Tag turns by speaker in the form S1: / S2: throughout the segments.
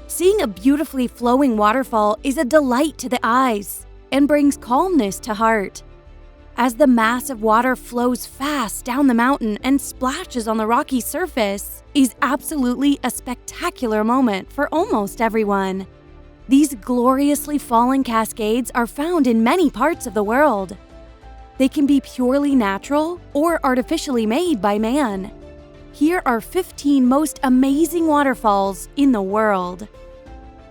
S1: Seeing a beautifully flowing waterfall is a delight to the eyes and brings calmness to heart. As the mass of water flows fast down the mountain and splashes on the rocky surface, is absolutely a spectacular moment for almost everyone. These gloriously falling cascades are found in many parts of the world. They can be purely natural or artificially made by man. Here are 15 most amazing waterfalls in the world.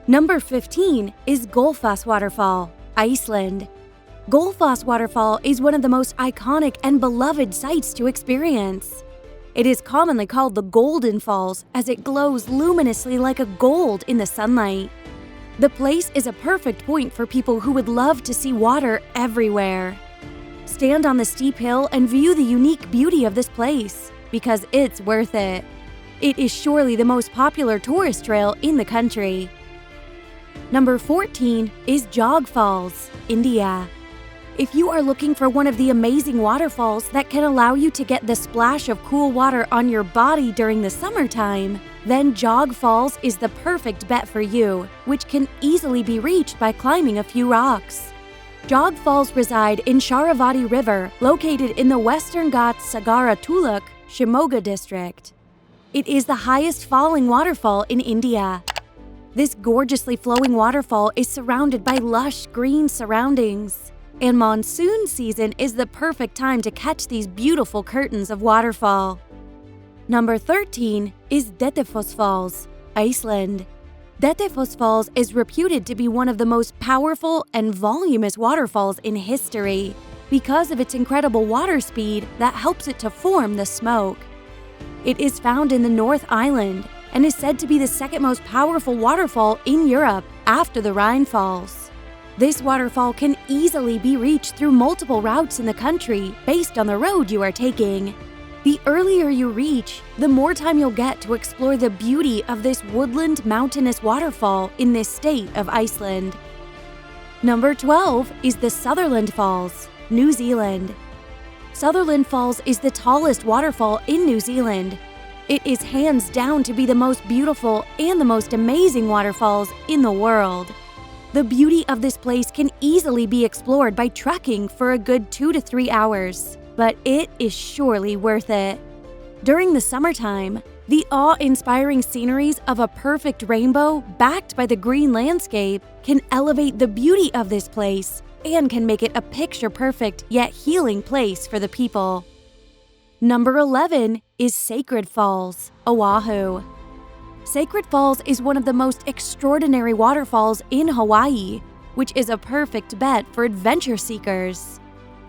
S1: Number 15 is Gulfoss Waterfall, Iceland. Gulfoss Waterfall is one of the most iconic and beloved sights to experience. It is commonly called the Golden Falls as it glows luminously like a gold in the sunlight. The place is a perfect point for people who would love to see water everywhere. Stand on the steep hill and view the unique beauty of this place, because it's worth it. It is surely the most popular tourist trail in the country. Number 14 is Jog Falls, India. If you are looking for one of the amazing waterfalls that can allow you to get the splash of cool water on your body during the summertime, then Jog Falls is the perfect bet for you, which can easily be reached by climbing a few rocks. Jog Falls reside in Sharavati River, located in the Western Ghats Sagara Tuluk, Shimoga district. It is the highest falling waterfall in India. This gorgeously flowing waterfall is surrounded by lush green surroundings, and monsoon season is the perfect time to catch these beautiful curtains of waterfall. Number 13 is Detefus Falls, Iceland. Detefus Falls is reputed to be one of the most powerful and voluminous waterfalls in history because of its incredible water speed that helps it to form the smoke. It is found in the North Island and is said to be the second most powerful waterfall in Europe after the Rhine Falls. This waterfall can easily be reached through multiple routes in the country based on the road you are taking. The earlier you reach, the more time you'll get to explore the beauty of this woodland mountainous waterfall in this state of Iceland. Number 12 is the Sutherland Falls, New Zealand. Sutherland Falls is the tallest waterfall in New Zealand. It is hands down to be the most beautiful and the most amazing waterfalls in the world. The beauty of this place can easily be explored by trekking for a good 2 to 3 hours, but it is surely worth it. During the summertime, the awe-inspiring sceneries of a perfect rainbow backed by the green landscape can elevate the beauty of this place and can make it a picture-perfect yet healing place for the people. Number 11 is Sacred Falls, Oahu. Sacred Falls is one of the most extraordinary waterfalls in Hawaii, which is a perfect bet for adventure seekers.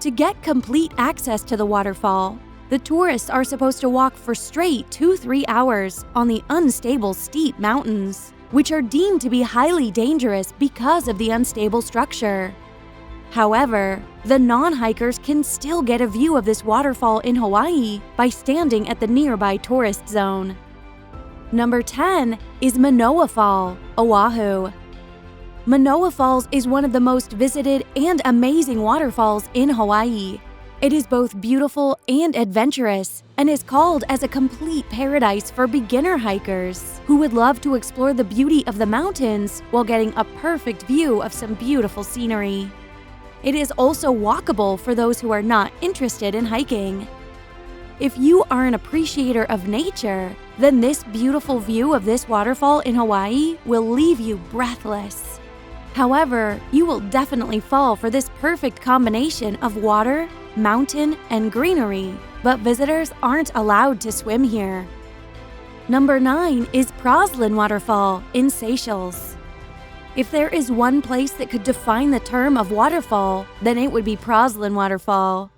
S1: To get complete access to the waterfall, the tourists are supposed to walk for straight 2-3 hours on the unstable steep mountains, which are deemed to be highly dangerous because of the unstable structure. However, the non-hikers can still get a view of this waterfall in Hawaii by standing at the nearby tourist zone. Number 10 is Manoa Fall, Oahu. Manoa Falls is one of the most visited and amazing waterfalls in Hawaii. It is both beautiful and adventurous and is called as a complete paradise for beginner hikers who would love to explore the beauty of the mountains while getting a perfect view of some beautiful scenery. It is also walkable for those who are not interested in hiking. If you are an appreciator of nature, then this beautiful view of this waterfall in Hawaii will leave you breathless. However, you will definitely fall for this perfect combination of water, mountain, and greenery, but visitors aren't allowed to swim here. Number 9 is Praslin Waterfall in Seychelles. If there is one place that could define the term of waterfall, then it would be Praslin Waterfall.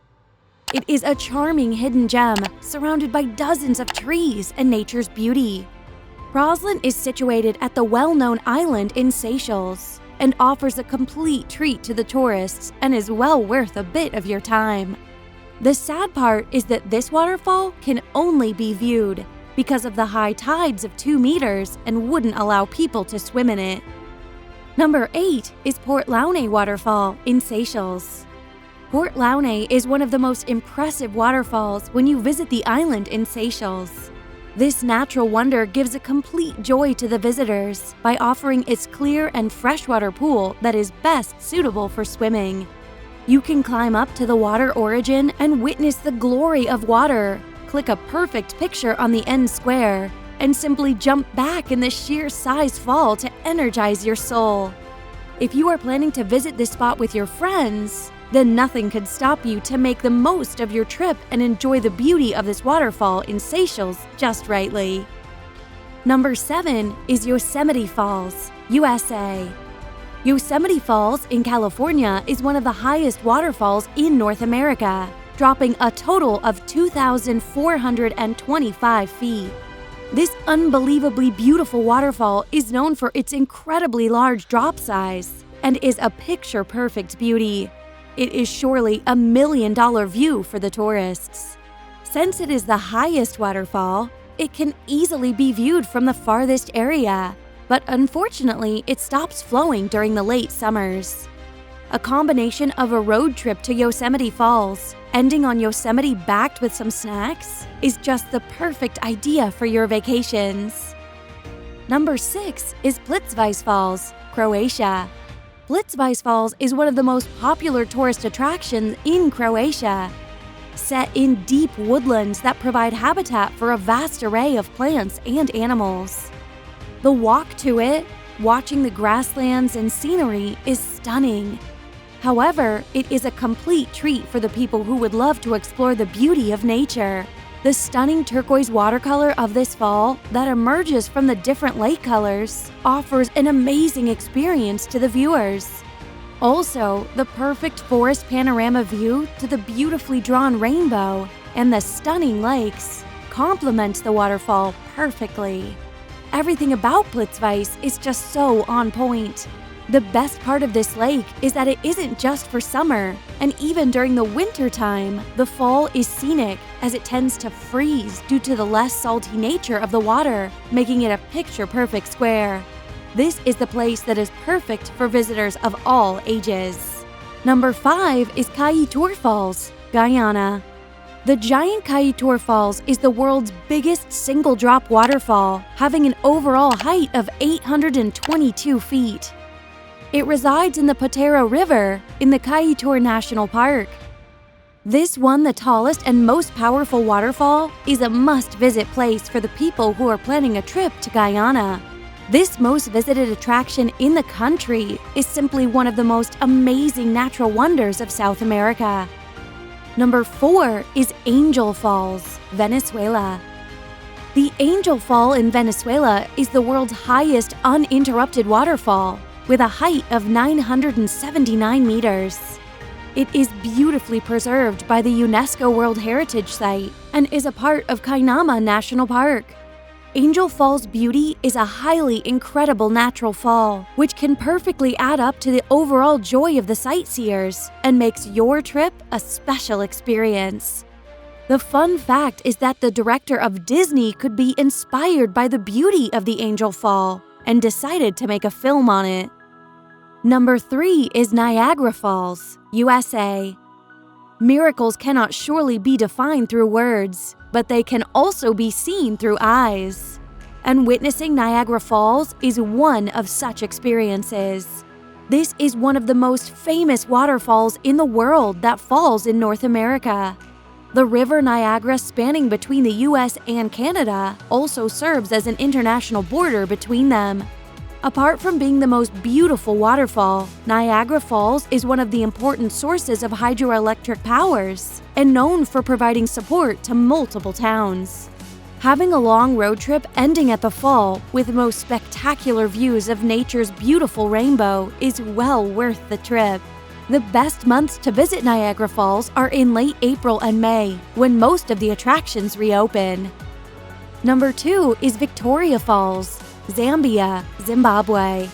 S1: It is a charming hidden gem surrounded by dozens of trees and nature's beauty. Praslin is situated at the well-known island in Seychelles and offers a complete treat to the tourists and is well worth a bit of your time. The sad part is that this waterfall can only be viewed because of the high tides of 2 meters and wouldn't allow people to swim in it. Number 8 is Port Launay Waterfall in Seychelles. Port Launay is one of the most impressive waterfalls when you visit the island in Seychelles. This natural wonder gives a complete joy to the visitors by offering its clear and freshwater pool that is best suitable for swimming. You can climb up to the water origin and witness the glory of water, click a perfect picture on the end square, and simply jump back in the sheer size fall to energize your soul. If you are planning to visit this spot with your friends, then nothing could stop you to make the most of your trip and enjoy the beauty of this waterfall in Seychelles just rightly. Number 7 is Yosemite Falls, USA. Yosemite Falls in California is one of the highest waterfalls in North America, dropping a total of 2,425 feet. This unbelievably beautiful waterfall is known for its incredibly large drop size and is a picture-perfect beauty. It is surely a $1 million view for the tourists. Since it is the highest waterfall, it can easily be viewed from the farthest area, but unfortunately, it stops flowing during the late summers. A combination of a road trip to Yosemite Falls, ending on Yosemite backed with some snacks, is just the perfect idea for your vacations. Number 6 is Plitvice Falls, Croatia. Plitvice Falls is one of the most popular tourist attractions in Croatia. Set in deep woodlands that provide habitat for a vast array of plants and animals. The walk to it, watching the grasslands and scenery, is stunning. However, it is a complete treat for the people who would love to explore the beauty of nature. The stunning turquoise watercolor of this fall that emerges from the different lake colors offers an amazing experience to the viewers. Also, the perfect forest panorama view to the beautifully drawn rainbow and the stunning lakes complements the waterfall perfectly. Everything about Plitvice is just so on point. The best part of this lake is that it isn't just for summer, and even during the winter time, the fall is scenic as it tends to freeze due to the less salty nature of the water, making it a picture-perfect square. This is the place that is perfect for visitors of all ages. Number 5 is Kaieteur Falls, Guyana. The giant Kaieteur Falls is the world's biggest single-drop waterfall, having an overall height of 822 feet. It resides in the Potero River in the Kaieteur National Park. This one, the tallest and most powerful waterfall, is a must-visit place for the people who are planning a trip to Guyana. This most visited attraction in the country is simply one of the most amazing natural wonders of South America. Number 4 is Angel Falls, Venezuela. The Angel Fall in Venezuela is the world's highest uninterrupted waterfall, with a height of 979 meters. It is beautifully preserved by the UNESCO World Heritage Site and is a part of Kainama National Park. Angel Fall's beauty is a highly incredible natural fall, which can perfectly add up to the overall joy of the sightseers and makes your trip a special experience. The fun fact is that the director of Disney could be inspired by the beauty of the Angel Fall and decided to make a film on it. Number 3 is Niagara Falls, USA. Miracles cannot surely be defined through words, but they can also be seen through eyes. And witnessing Niagara Falls is one of such experiences. This is one of the most famous waterfalls in the world that falls in North America. The River Niagara, spanning between the US and Canada, also serves as an international border between them. Apart from being the most beautiful waterfall, Niagara Falls is one of the important sources of hydroelectric powers and known for providing support to multiple towns. Having a long road trip ending at the fall with the most spectacular views of nature's beautiful rainbow is well worth the trip. The best months to visit Niagara Falls are in late April and May, when most of the attractions reopen. Number 2 is Victoria Falls, Zambia, Zimbabwe.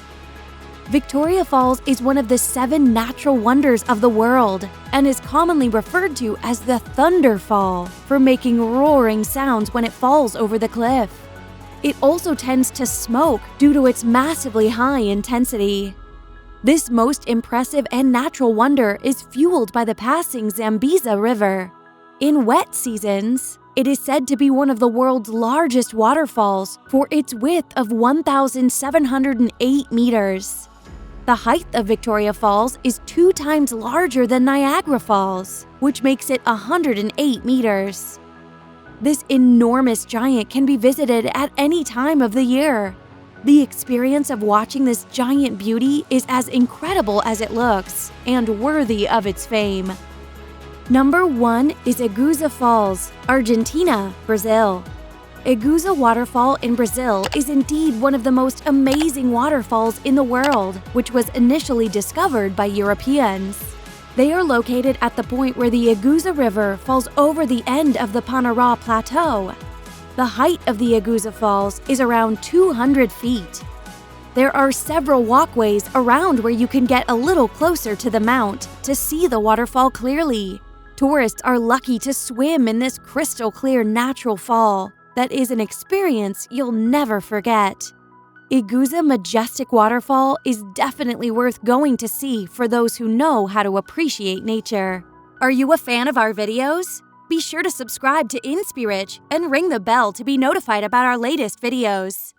S1: Victoria Falls is one of the 7 natural wonders of the world and is commonly referred to as the Thunder Fall for making roaring sounds when it falls over the cliff. It also tends to smoke due to its massively high intensity. This most impressive and natural wonder is fueled by the passing Zambezi River. In wet seasons, It is said to be one of the world's largest waterfalls for its width of 1,708 meters. The height of Victoria Falls is 2 times larger than Niagara Falls, which makes it 108 meters. This enormous giant can be visited at any time of the year. The experience of watching this giant beauty is as incredible as it looks and worthy of its fame. Number 1 is Iguazu Falls, Argentina, Brazil. Iguazu Waterfall in Brazil is indeed one of the most amazing waterfalls in the world, which was initially discovered by Europeans. They are located at the point where the Iguazu River falls over the end of the Panará Plateau. The height of the Iguazu Falls is around 200 feet. There are several walkways around where you can get a little closer to the mount to see the waterfall clearly. Tourists are lucky to swim in this crystal-clear natural fall that is an experience you'll never forget. Iguazu Majestic Waterfall is definitely worth going to see for those who know how to appreciate nature. Are you a fan of our videos? Be sure to subscribe to Inspirich and ring the bell to be notified about our latest videos.